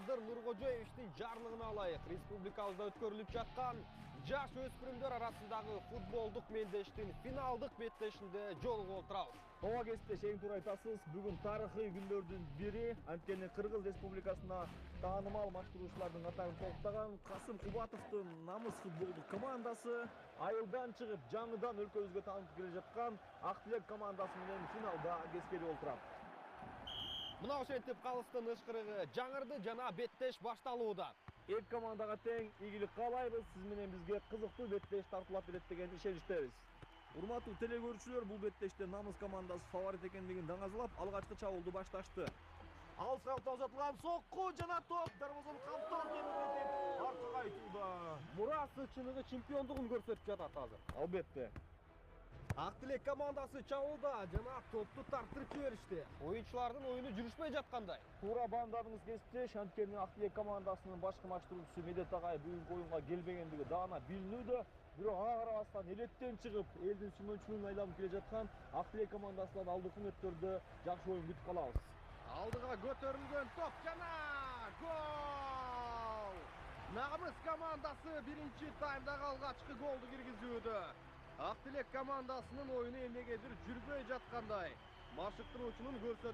Кадыр Нуркожоевичтин жарлыгын алайык. Республикабызда өткөрүлүп жаткан жаш өспүрүмдөр арасындагы футболдук мелдештин финалдык беттешинде жолугуп отурабыз. Ооба кесиптеш, эң туура айтасыз. Бүгүн тарыхый күндөрдүн бири. Анткени Кыргыз Республикасына таанымал маштуруучулардын катарын толуктаган Касым Кубатовдун намыс футболдук командасы айылдан чыгып жаңыдан өлкөбүзгө таанып келе жаткан Ак Тилек командасы менен финалда кескери болтурат. Мына ошентип калыстын ышкырыгы жаңырды жана беттеш башталууда. Эки командага тең ийгилик каалайбыз. Сиз менен бизге кызыктуу беттеш тартуулап берет деген ишеничтебиз. Урматтуу телекөрүүчүлөр, бул беттеште намыс командасы фаворит экендигин даңазалап, алгачкы чабуулду башташты. Алыска узатылган сокку жана топ дарвозаны камтып темирдетип аркага айтууда. Мурасы чыныгы чемпиондугун көрсөтүп жатат азыр. Албетте. Ак Тилек командасы чабууда жана топту тартырып жиберишти. Оюнчулардын оюну жүрүшпөй жаткандай. Туура баамдадыңыз кесиптеш. Анткени Ак Тилек командасынын башкы маштуруучусу Медет агай бүгүнкү оюнга келбегендиги даана билинүүдө. Бирок ага карабастан элеттен чыгып, элдин сүймөнчүлүгүн айланып келе жаткан Ак Тилек командасынан алдыңкы мүнөттөрдө жакшы оюн күтүп калабыз. Алдыга көтөрүлгөн топ жана гол! Намыс командасы биринчи таймдагы алгачкы голду киргизүүдө. Ак Тилек командасынын оюну эмнегедир жүрбөй жаткандай. Машыктыруучунун көрсөтмө